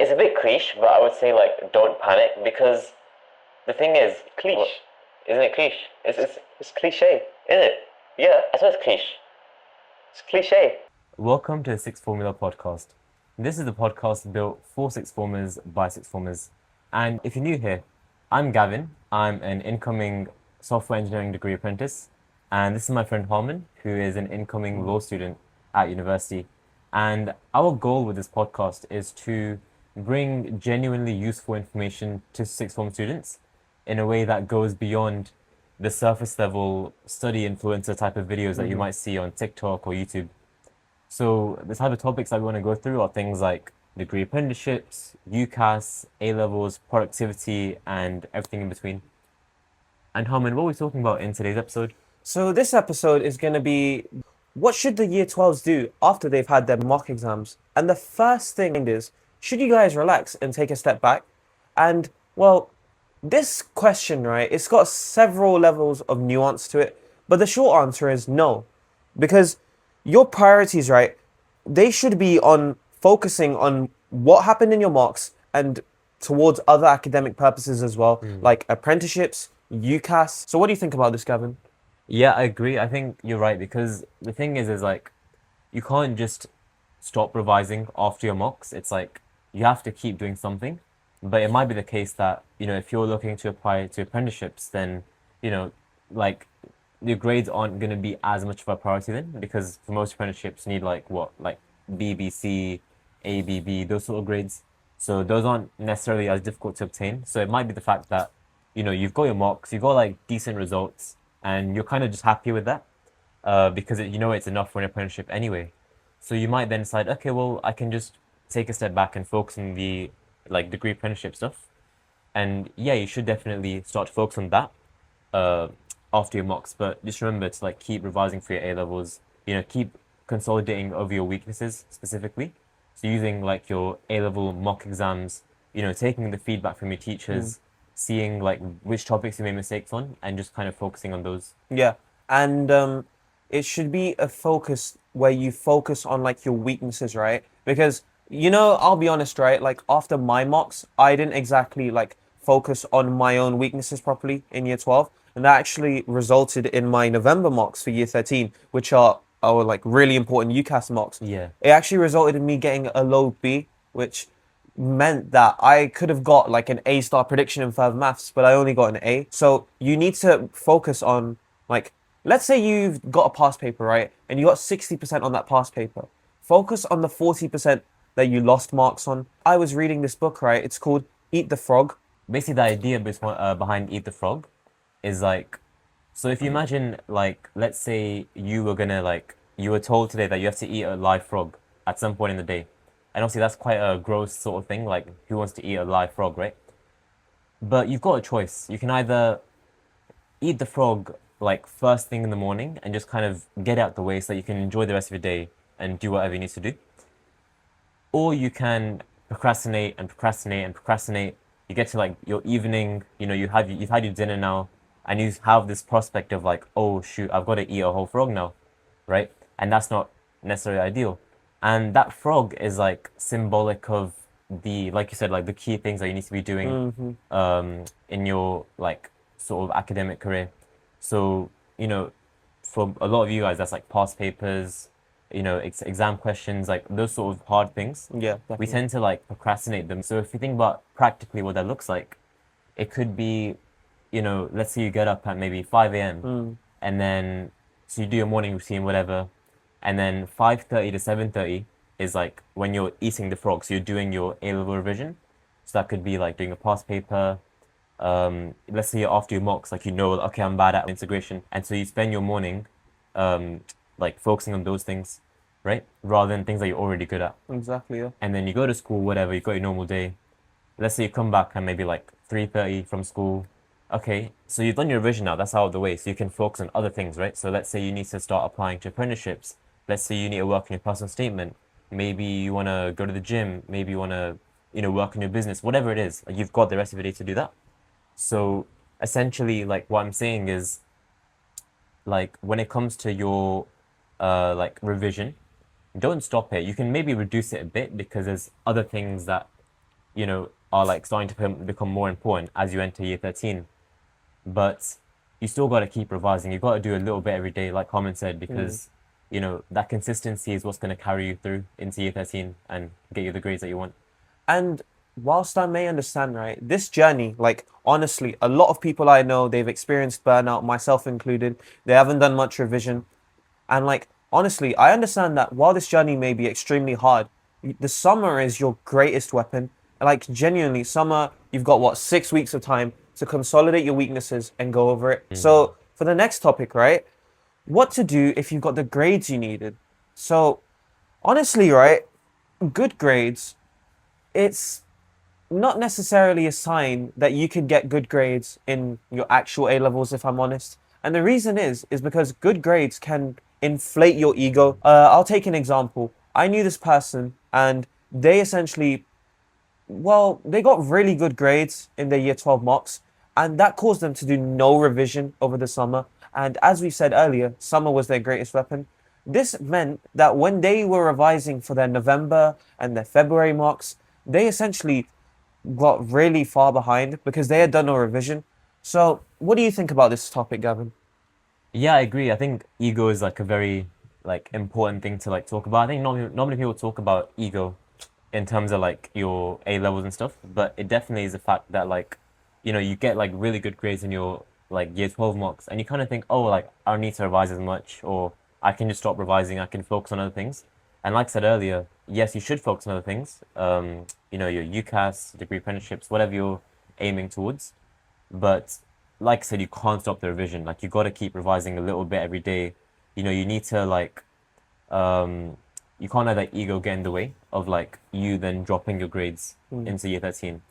it's a bit cliche, but I would say like don't panic because the thing is, Cliche. isn't it cliche? It's cliche. Is it? Yeah, I suppose it's cliche. it's cliche. Welcome to the Sixth Formula podcast. This is the podcast built for sixth formers by sixth formers. And if you're new here, I'm Gavin. I'm an incoming software engineering degree apprentice. And this is my friend Harman, who is an incoming law student at university. And our goal with this podcast is to bring genuinely useful information to sixth form students in a way that goes beyond the surface level study influencer type of videos that you might see on TikTok or YouTube. So the type of topics that we want to go through are things like degree apprenticeships, UCAS, A levels, productivity, and everything in between. And Harman, what are we talking about in today's episode? So this episode is going to be what should the year 12s do after they've had their mock exams? And the first thing is, should you guys relax and take a step back? And well, this question, right, it's got several levels of nuance to it, but the short answer is no. Because your priorities, right, they should be on focusing on what happened in your mocks and towards other academic purposes as well, like apprenticeships, UCAS. So what do you think about this, Gavin? Yeah, I agree. I think you're right because the thing is like you can't just stop revising after your mocks. It's like you have to keep doing something. But it might be the case that, if you're looking to apply to apprenticeships, then, like your grades aren't going to be as much of a priority then because for most apprenticeships you need like what, like BBC, ABB, those sort of grades. So those aren't necessarily as difficult to obtain. So it might be the fact that, you've got your mocks, you've got like decent results, and you're kind of just happy with that because it's enough for an apprenticeship anyway. So you might then decide, okay, well, I can just take a step back and focus on the like degree apprenticeship stuff. And yeah, you should definitely start to focus on that uh, after your mocks. But just remember to like keep revising for your A levels. Keep consolidating over your weaknesses specifically. So using like your A level mock exams, taking the feedback from your teachers, seeing like which topics you made mistakes on, and just kind of focusing on those. Yeah, and it should be a focus where you focus on like your weaknesses, right? Because I'll be honest, right? Like after my mocks, I didn't exactly like focus on my own weaknesses properly in year 12, and that actually resulted in my November mocks for year 13, which are our like really important UCAS mocks. Yeah. It actually resulted in me getting a low B, which meant that I could have got like an A star prediction in further maths, but I only got an A. So you need to focus on like, let's say you've got a past paper, right? And you got 60% on that past paper. Focus on the 40% that you lost marks on. I was reading this book, right? It's called Eat the Frog. Basically, the idea behind Eat the Frog is like, so if you imagine like, let's say you were told today that you have to eat a live frog at some point in the day. And obviously that's quite a gross sort of thing, like who wants to eat a live frog, right? But you've got a choice. You can either eat the frog like first thing in the morning and just kind of get out the way so that you can enjoy the rest of your day and do whatever you need to do. Or you can procrastinate and procrastinate and procrastinate. You get to like your evening, you've had your dinner now, and you have this prospect of like, oh shoot, I've got to eat a whole frog now, right? And that's not necessarily ideal. And that frog is like symbolic of like you said, like the key things that you need to be doing in your like sort of academic career. So, for a lot of you guys, that's like past papers, exam questions, like those sort of hard things. Yeah, We definitely. tend to like procrastinate them. So if you think about practically what that looks like, it could be, let's say you get up at maybe 5 a.m. and then so you do your morning routine, whatever, and then 5:30 to 7:30 is like when you're eating the frog. So you're doing your A-level revision. So that could be like doing a past paper. Let's say you're after your mocks, like okay, I'm bad at integration, and so you spend your morning, like focusing on those things, right, rather than things that you're already good at. Exactly, yeah. And then you go to school, whatever, you got your normal day. Let's say you come back and maybe like 3:30 from school. Okay, so you've done your revision now, that's out of the way, so you can focus on other things, right? So let's say you need to start applying to apprenticeships. Let's say you need to work on your personal statement. Maybe you want to go to the gym. Maybe you want to, work on your business, whatever it is. Like, you've got the rest of the day to do that. So essentially, like what I'm saying is, like when it comes to your like revision, don't stop it. You can maybe reduce it a bit because there's other things that are like starting to become more important as you enter year 13. But you still got to keep revising. You got to do a little bit every day, like Carmen said, because that consistency is what's going to carry you through into year 13 and get you the grades that you want. And whilst I may understand, right, this journey, like honestly, a lot of people I know, they've experienced burnout, myself included. They haven't done much revision. And like honestly, I understand that while this journey may be extremely hard, the summer is your greatest weapon. Like genuinely, summer, you've got what, 6 weeks of time to consolidate your weaknesses and go over it. So for the next topic, right, what to do if you've got the grades you needed. So honestly, right, good grades, it's not necessarily a sign that you can get good grades in your actual A levels, if I'm honest. And the reason is because good grades can inflate your ego. I'll take an example. I knew this person, and they essentially, well, they got really good grades in their year 12 mocks, and that caused them to do no revision over the summer. And as we said earlier, summer was their greatest weapon. This meant that when they were revising for their November and their February mocks, they essentially got really far behind because they had done no revision. So, what do you think about this topic, Gavin? Yeah, I agree. I think ego is like a very like important thing to like talk about. I think normally people talk about ego in terms of like your A levels and stuff, but it definitely is a fact that like you get like really good grades in your like year 12 mocks, and you kind of think, oh, like I don't need to revise as much, or I can just stop revising, I can focus on other things. And like I said earlier, yes, you should focus on other things. Your UCAS, degree apprenticeships, whatever you're aiming towards. But like I said, you can't stop the revision. Like you got to keep revising a little bit every day. You need to like you can't let that ego get in the way of like you then dropping your grades into year 13.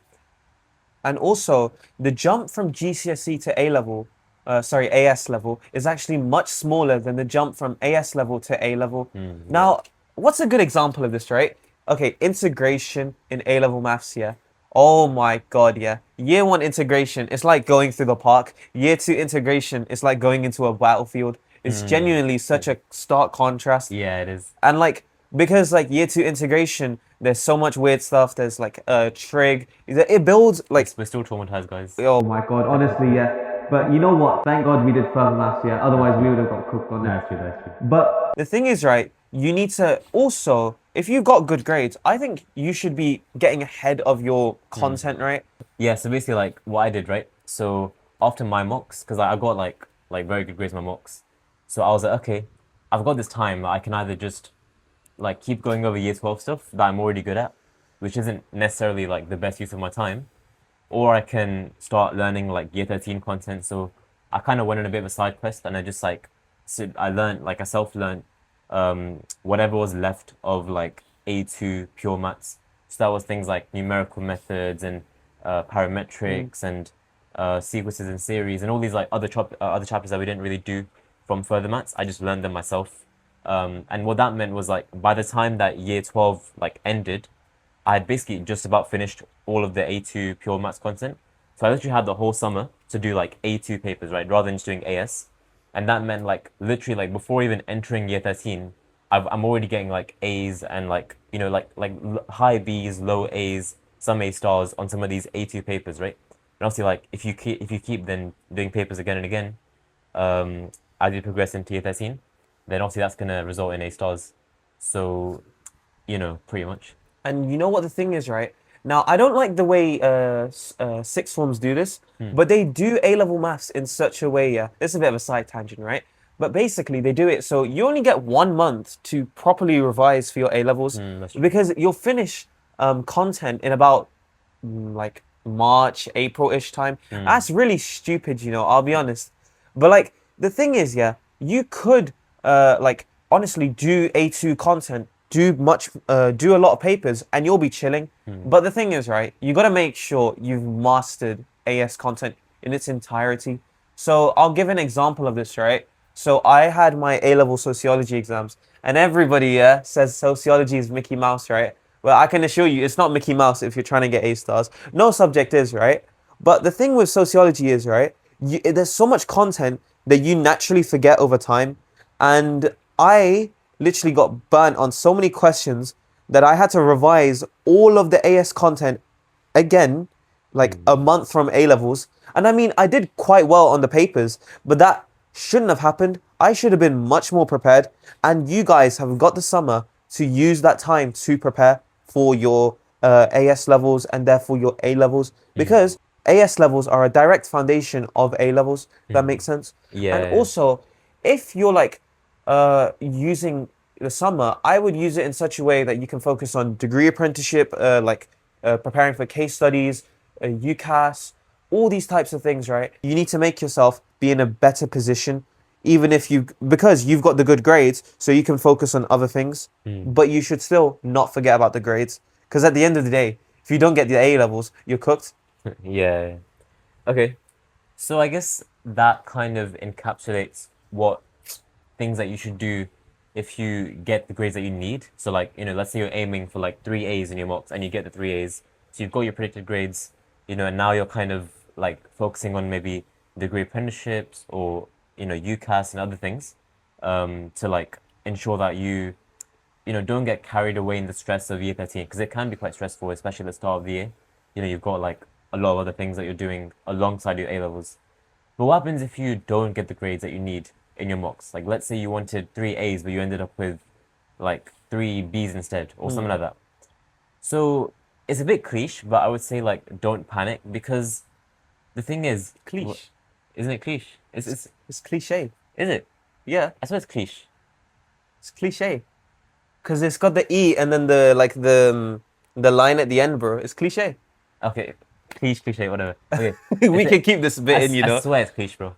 And also, the jump from GCSE to A level, AS level, is actually much smaller than the jump from AS level to A level. Now, what's a good example of this, right? Okay, integration in A level maths, yeah. Oh my God, yeah. Year 1 integration, it's like going through the park. Year 2 integration, it's like going into a battlefield. It's genuinely such a stark contrast. Yeah, it is. And like, because like year 2 integration, there's so much weird stuff. There's like a trig. It builds like, We're still traumatized, guys. oh my God, honestly, yeah. But you know what? Thank God we did further maths, yeah. Otherwise, we would have got cooked on That's it. true, that's true. But the thing is, right, you need to also, if you've got good grades, I think you should be getting ahead of your content, right? Yeah, so basically like what I did, right? So after my mocks, because I got like very good grades in my mocks. So I was like, okay, I've got this time that I can either just like keep going over year 12 stuff that I'm already good at, which isn't necessarily like the best use of my time, or I can start learning like year 13 content. So I kind of went on a bit of a side quest, and I just like I learned like I self-learned whatever was left of like A2 pure maths. So that was things like numerical methods and parametrics and sequences and series and all these like other chapters that we didn't really do from further maths. I just learned them myself. And what that meant was like by the time that year 12 like ended, I had basically just about finished all of the A2 pure maths content. So I literally had the whole summer to do like A2 papers, right? Rather than just doing AS. And that meant like literally like before even entering year 13, I'm already getting like A's and like, high B's, low A's, some A stars on some of these A2 papers, right? And obviously like if you keep then doing papers again and again, as you progress into year 13, then obviously that's gonna result in A stars. So, pretty much. And you know what the thing is, right? Now, I don't like the way sixth forms do this, but they do A-level maths in such a way, yeah. This is a bit of a side tangent, right? But basically, they do it so you only get 1 month to properly revise for your A-levels That's true. because you'll finish content in about like March, April-ish time. That's really stupid, I'll be honest. But like, the thing is, yeah, you could like honestly do A2 content, do a lot of papers, and you'll be chilling. But the thing is, right, you got to make sure you've mastered AS content in its entirety. So I'll give an example of this, right? So I had my A-level sociology exams, and everybody says sociology is Mickey Mouse, right? Well, I can assure you it's not Mickey Mouse if you're trying to get A stars. No subject is, right? But the thing with sociology is, right, there's so much content that you naturally forget over time. And I literally got burnt on so many questions that I had to revise all of the AS content again, like a month from A levels. And I mean, I did quite well on the papers, but that shouldn't have happened. I should have been much more prepared. And you guys have got the summer to use that time to prepare for your AS levels and therefore your A levels, because AS levels are a direct foundation of A levels. If that makes sense. And Yeah. also, if you're like using the summer, I would use it in such a way that you can focus on degree apprenticeship, preparing for case studies, UCAS, all these types of things, right? You need to make yourself be in a better position, even if because you've got the good grades, so you can focus on other things. But you should still not forget about the grades, because at the end of the day, if you don't get the A levels, you're cooked. Yeah. Okay. So I guess that kind of encapsulates what things that you should do if you get the grades that you need. So like, let's say you're aiming for like 3 A's in your mocks and you get the 3 A's. So you've got your predicted grades, and now you're kind of like focusing on maybe degree apprenticeships or, UCAS and other things, to like ensure that you don't get carried away in the stress of year 13, because it can be quite stressful, especially at the start of the year. You've got like a lot of other things that you're doing alongside your A levels. But what happens if you don't get the grades that you need in your mocks? Like, let's say you wanted 3 A's, but you ended up with like 3 B's instead, or something like that. So it's a bit cliche, but I would say like don't panic, because the thing is, Cliche. isn't it cliche? It's cliche. Is it? Yeah, I suppose it's cliche. it's cliche. Because it's got the E and then the line at the end, bro. It's cliche. Okay, cliche, whatever. Okay, We can keep this bit in, you I know. swear it's cliche, bro.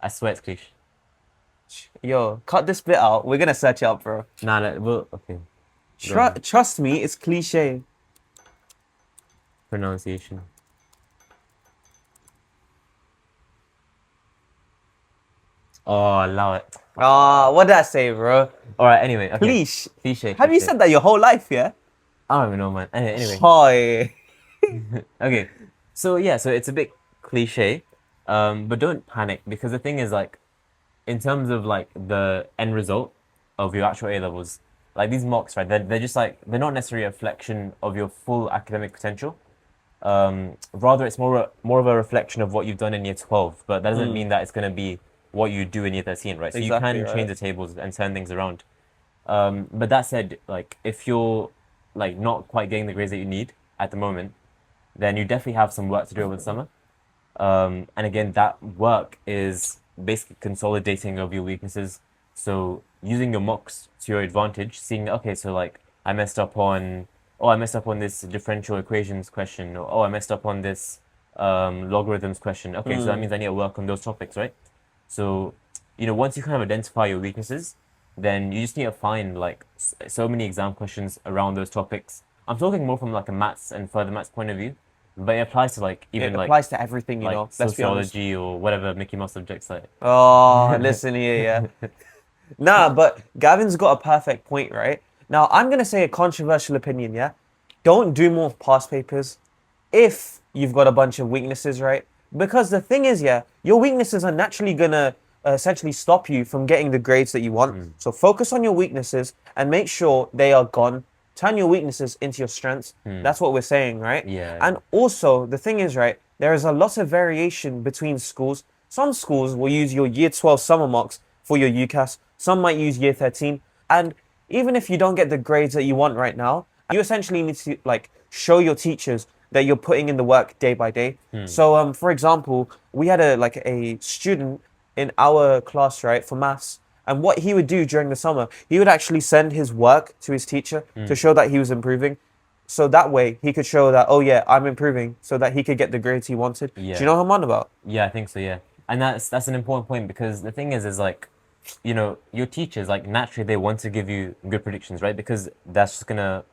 I swear it's cliche. Yo, cut this bit out. We're gonna search it up, bro. Nah, no, well, okay. Go on. Trust me, it's cliche. Pronunciation. Oh, allow it. Ah, what did I say, bro? All right. Anyway, okay. Cliche. Cliche. Have you cliche. said that your whole life, yeah? I don't even know, man. Anyway. Hi. Okay. So yeah, so it's a bit cliche, but don't panic, because the thing is, like, in terms of like the end result of your actual A levels, like these mocks, right? They're just like, they're not necessarily a reflection of your full academic potential. Rather, it's more of a reflection of what you've done in year 12. But that doesn't mean that it's going to be what you do in year 13, right? So you Exactly, can right. change the tables and turn things around. But that said, like, if you're like not quite getting the grades that you need at the moment, then you definitely have some work to do over the summer. And again, that work is basically consolidating of your weaknesses. So using your mocks to your advantage, seeing, okay, so like I messed up on, oh, I messed up on this differential equations question, or oh, I messed up on this logarithms question. Okay, so that means I need to work on those topics, right? So, once you kind of identify your weaknesses, then you just need to find like so many exam questions around those topics. I'm talking more from like a maths and further maths point of view, but it applies to like even It like applies to everything, you like know. Let's be honest. sociology or whatever Mickey Mouse subjects like. Oh, listen here, yeah. Nah, but Gavin's got a perfect point, right? Now, I'm going to say a controversial opinion, yeah? Don't do more past papers if you've got a bunch of weaknesses, right? Because the thing is, yeah, your weaknesses are naturally going to essentially stop you from getting the grades that you want. So focus on your weaknesses and make sure they are gone. Turn your weaknesses into your strengths. That's what we're saying, right? Yeah. And also, the thing is, right, there is a lot of variation between schools. Some schools will use your year 12 summer marks for your UCAS. Some might use year 13. And even if you don't get the grades that you want right now, you essentially need to like show your teachers that you're putting in the work day by day. So, for example, we had a student in our class, right, for maths. And what he would do during the summer, he would actually send his work to his teacher to show that he was improving. So that way he could show that, oh yeah, I'm improving, so that he could get the grades he wanted. Do Yeah. you know what I'm on about? Yeah, I think so, yeah. And that's an important point, because the thing is like, your teachers, like, naturally they want to give you good predictions, right? Because that's just gonna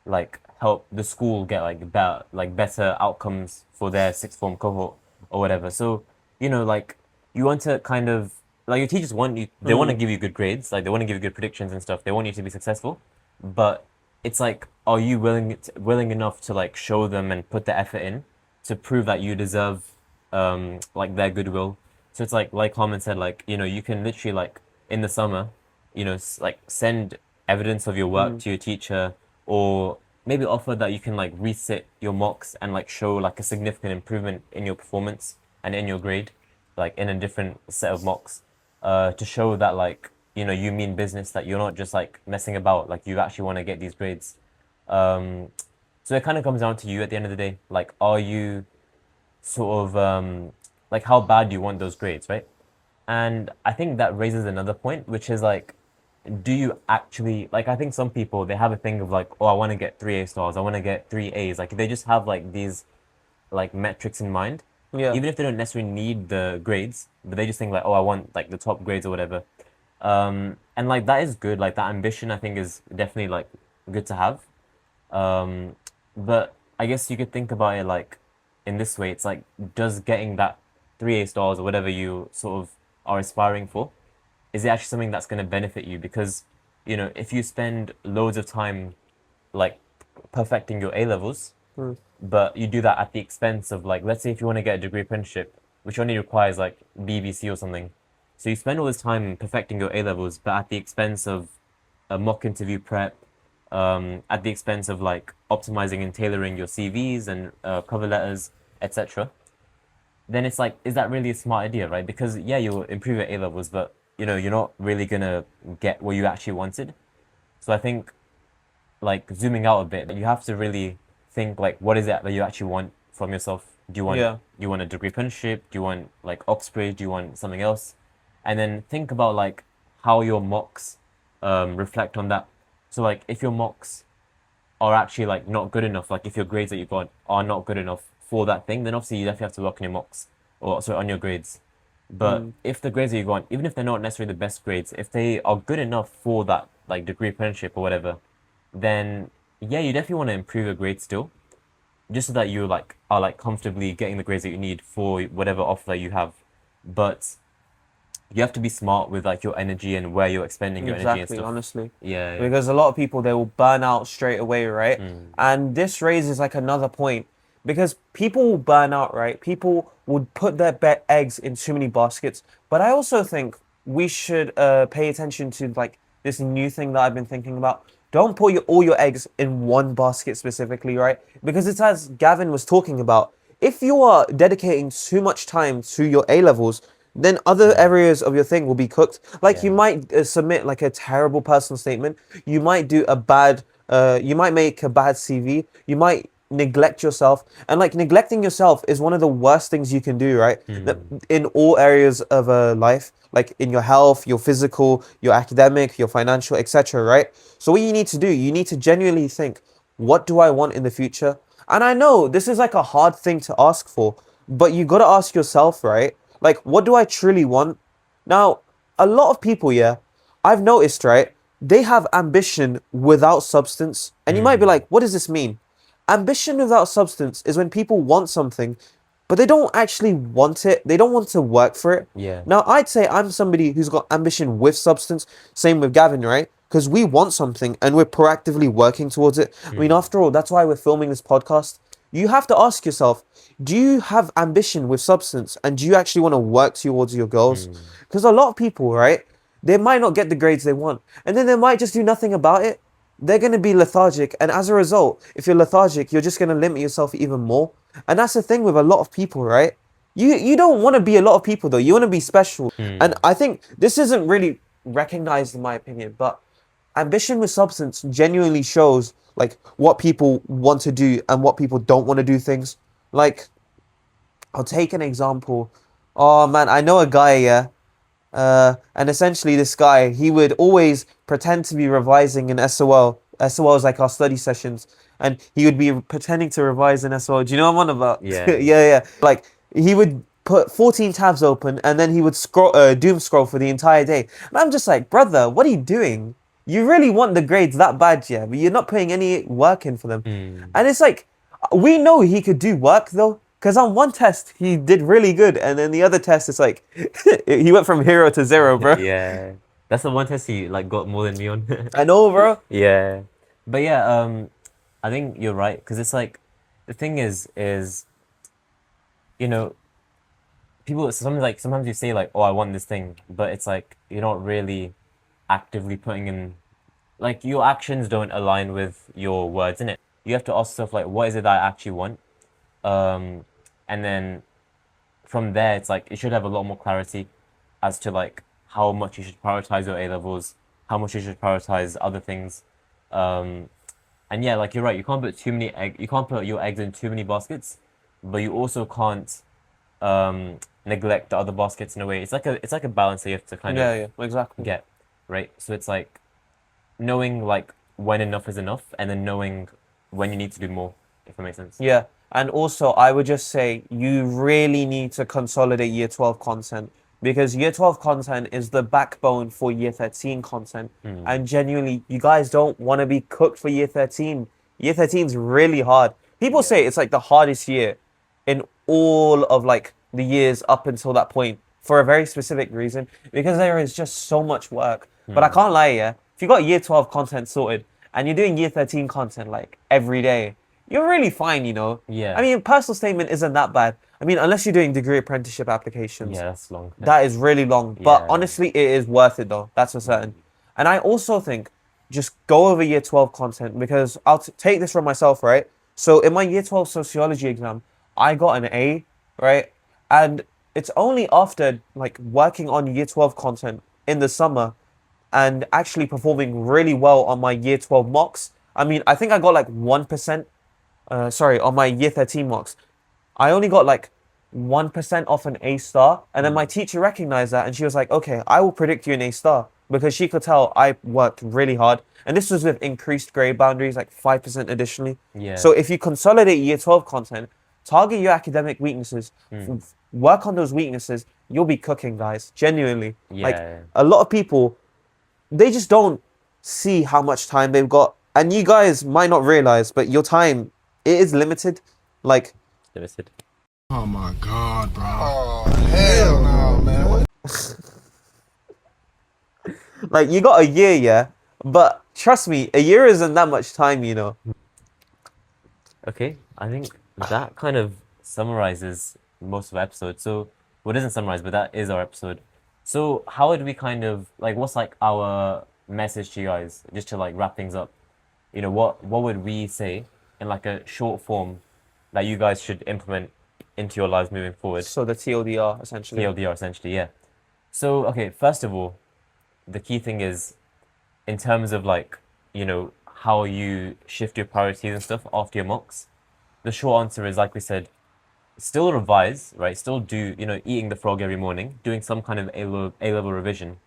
like help the school get better outcomes for their sixth form cohort or whatever. So, like, you want to kind of like, your teachers want you, they want to give you good grades, like they want to give you good predictions and stuff. They want you to be successful, but it's like, are you willing enough to like show them and put the effort in to prove that you deserve like their goodwill? So it's like Harmon said, like, you can literally like in the summer, like send evidence of your work to your teacher, or maybe offer that you can like resit your mocks and like show like a significant improvement in your performance and in your grade, like in a different set of mocks, to show that like you mean business, that you're not just like messing about, like you actually want to get these grades. Um, so it kind of comes down to you at the end of the day. Like, are you sort of like how bad do you want those grades, right? And I think that raises another point, which is like, do you actually like? I think some people they have a thing of like, oh, I want to get 3 A stars, I want to get 3 A's. Like they just have like these like metrics in mind, Yeah. even if they don't necessarily need the grades, but they just think like, oh, I want like the top grades or whatever. And like that is good. Like that ambition, I think, is definitely like good to have. Um, but I guess you could think about it like in this way. It's like, does getting that 3 A stars or whatever you sort of are aspiring for, is it actually something that's going to benefit you? Because, if you spend loads of time like perfecting your A levels, but you do that at the expense of like, let's say if you want to get a degree apprenticeship, which only requires like BBC or something. So you spend all this time perfecting your A levels, but at the expense of a mock interview prep, at the expense of like optimizing and tailoring your CVs and cover letters, etc. Then it's like, is that really a smart idea, right? Because yeah, you'll improve your A levels, but you're not really gonna get what you actually wanted. So I think like zooming out a bit, you have to really think like, what is it that you actually want from yourself? Yeah. Do you want a degree apprenticeship? Do you want like Oxbridge? Do you want something else? And then think about like how your mocks reflect on that. So like if your mocks are actually like not good enough, like if your grades that you got are not good enough for that thing, then obviously you definitely have to work on your mocks, or sorry, on your grades. But if the grades that you got, even if they're not necessarily the best grades, if they are good enough for that like degree apprenticeship or whatever, then yeah, you definitely want to improve your grades still, just so that you like are like comfortably getting the grades that you need for whatever offer that you have. But you have to be smart with like your energy and where you're expending your energy and Exactly, stuff. honestly. Yeah, yeah. Because a lot of people, they will burn out straight away, right? Mm. And this raises like another point, because people will burn out, right? People would put their eggs in too many baskets. But I also think we should pay attention to like this new thing that I've been thinking about. Don't put all your eggs in one basket specifically, right? Because it's as Gavin was talking about. If you are dedicating too much time to your A levels, then other areas of your thing will be cooked. Like you Yeah. might submit like a terrible personal statement. You might do a bad. You might make a bad CV. You might neglect yourself, and like neglecting yourself is one of the worst things you can do, right? That in all areas of life, like in your health, your physical, your academic, your financial, etc., right? So what you need to do, you need to genuinely think, what do I want in the future? And I know this is like a hard thing to ask for, but you got to ask yourself, right? Like, what do I truly want? Now, a lot of people, yeah, I've noticed, right? They have ambition without substance. And you might be like, what does this mean? Ambition without substance is when people want something, but they don't actually want it. They don't want to work for it. Yeah. Now, I'd say I'm somebody who's got ambition with substance. Same with Gavin, right? Because we want something and we're proactively working towards it. I mean, after all, that's why we're filming this podcast. You have to ask yourself, do you have ambition with substance, and do you actually want to work towards your goals? Because a lot of people, right, they might not get the grades they want, and then they might just do nothing about it. They're going to be lethargic, and as a result, if you're lethargic, you're just going to limit yourself even more. And that's the thing with a lot of people, right? You don't want to be a lot of people though. You want to be special. And I think this isn't really recognized in my opinion, but ambition with substance genuinely shows like what people want to do and what people don't want to do things. Like, I'll take an example. Oh man, I know a guy, yeah. And essentially this guy, he would always pretend to be revising in SOL. SOL is like our study sessions. And he would be pretending to revise in SOL. Do you know what I'm on about? Yeah. Yeah. Like, he would put 14 tabs open and then he would scroll, doom scroll for the entire day. And I'm just like, brother, what are you doing? You really want the grades that bad, yeah, but you're not putting any work in for them. And it's like, we know he could do work though, because on one test he did really good, and then the other test it's like he went from 0 to 0, bro. Yeah. That's the one test he like got more than me on. I know, bro. Yeah. But yeah, I think you're right, because it's like the thing is you know, people sometimes you say like, oh, I want this thing, but it's like you're not really actively putting in, like your actions don't align with your words, innit? you have to ask yourself like, what is it that I actually want? And then from there, it's like you should have a lot more clarity as to like how much you should prioritize your A levels, how much you should prioritize other things. Um, and yeah, like you're right, you can't put your eggs in too many baskets, but you also can't neglect the other baskets in a way. It's like a balance that you have to kind Yeah, of yeah, exactly. get, right? So it's like knowing like when enough is enough, and then knowing when you need to do more, if that makes sense. Yeah. And also, I would just say you really need to consolidate year 12 content because year 12 content is the backbone for year 13 content. And genuinely, you guys don't want to be cooked for year 13. Year 13 is really hard. People say it's like the hardest year in all of like the years up until that point for a very specific reason because there is just so much work. But I can't lie, yeah. If you got year 12 content sorted and you're doing year 13 content like every day, you're really fine, you know. Yeah. I mean, personal statement isn't that bad. I mean, unless you're doing degree apprenticeship applications, Yeah, that's long. that is really long. But Yeah. honestly, it is worth it though. That's for certain. And I also think just go over year 12 content because I'll take this from myself, right? So in my year 12 sociology exam, I got an A, right? And it's only after like working on year 12 content in the summer and actually performing really well on my year 12 mocks. I mean, I think I got like 1%, on my year 13 mocks. I only got like 1% off an A star. And then my teacher recognized that and she was like, okay, I will predict you an A star because she could tell I worked really hard. And this was with increased grade boundaries, like 5% additionally. Yeah. So if you consolidate year 12 content, target your academic weaknesses, work on those weaknesses, you'll be cooking, guys. Genuinely. Like Yeah. a lot of people, they just don't see how much time they've got. And you guys might not realize, but your time, it is limited. Like, Limited. Oh my God, bro. Oh, hell no, man. What? like you got a year, yeah? But trust me, a year isn't that much time, you know? Okay, I think that kind of summarizes most of the episode. So, well, it doesn't summarize, but that is our episode. So, how would we kind of like? What's like our message to you guys, just to like wrap things up? You know, what would we say in like a short form that you guys should implement into your lives moving forward? So the TLDR, essentially. TLDR, essentially, yeah. So, okay, first of all, the key thing is in terms of like, you know, how you shift your priorities and stuff after your mocks. The short answer is, like we said, still revise, right? Still do, you know, eating the frog every morning, doing some kind of A-level revision.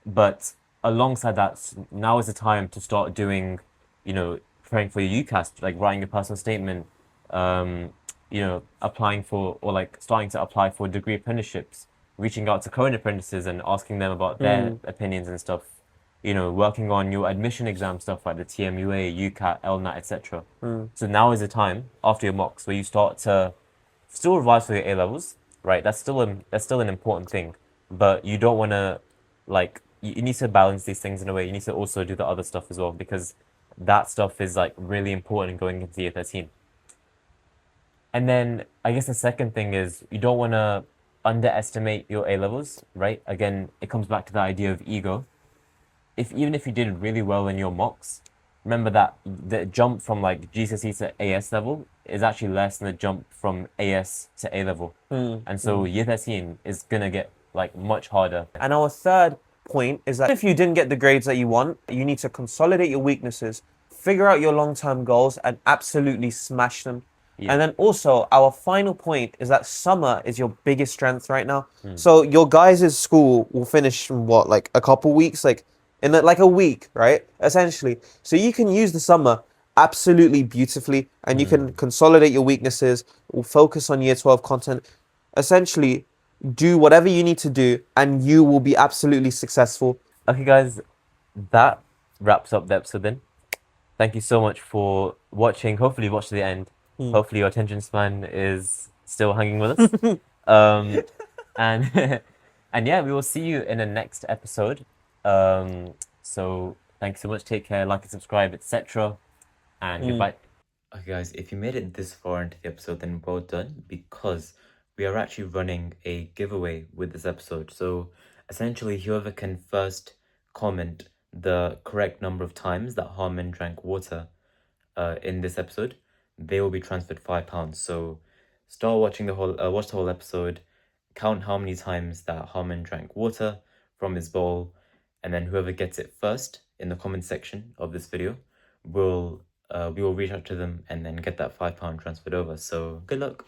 But alongside that, now is the time to start doing, you know, preparing for your UCAS, like writing a personal statement, you know, applying for or like starting to apply for degree apprenticeships, reaching out to current apprentices and asking them about their opinions and stuff. You know, working on your admission exam stuff like the TMUA, UCAT, LNAT, etc. So now is the time after your mocks where you start to still revise for your A levels, right? That's still an important thing, but you don't want to like you need to balance these things in a way. You need to also do the other stuff as well because that stuff is like really important going into year 13. And then I guess the second thing is you don't want to underestimate your A levels, right? Again, it comes back to the idea of ego. Even if you did really well in your mocks, remember that the jump from like GCSE to AS level is actually less than the jump from AS to A level. And so year 13 is gonna get like much harder. And our third point is that if you didn't get the grades that you want, you need to consolidate your weaknesses, figure out your long-term goals, and absolutely smash them. Yeah. And then also, our final point is that summer is your biggest strength right now. So your guys' school will finish in what, like a couple weeks, like in like a week, right? Essentially. So you can use the summer absolutely beautifully and you can consolidate your weaknesses, focus on year 12 content. Essentially, do whatever you need to do and you will be absolutely successful. Okay, guys, that wraps up the episode then. Thank you so much for watching. Hopefully, you watched to the end. Hopefully, your attention span is still hanging with us. And and yeah, we will see you in the next episode. So thank you so much. Take care, like and subscribe, etc. And goodbye. Okay, guys, if you made it this far into the episode, then well done because we are actually running a giveaway with this episode. So essentially, whoever can first comment the correct number of times that Harmon drank water in this episode, they will be transferred £5. So start watching watch the whole episode, count how many times that Harmon drank water from his bowl, and then whoever gets it first in the comment section of this video we will reach out to them and then get that £5 transferred over. So good luck.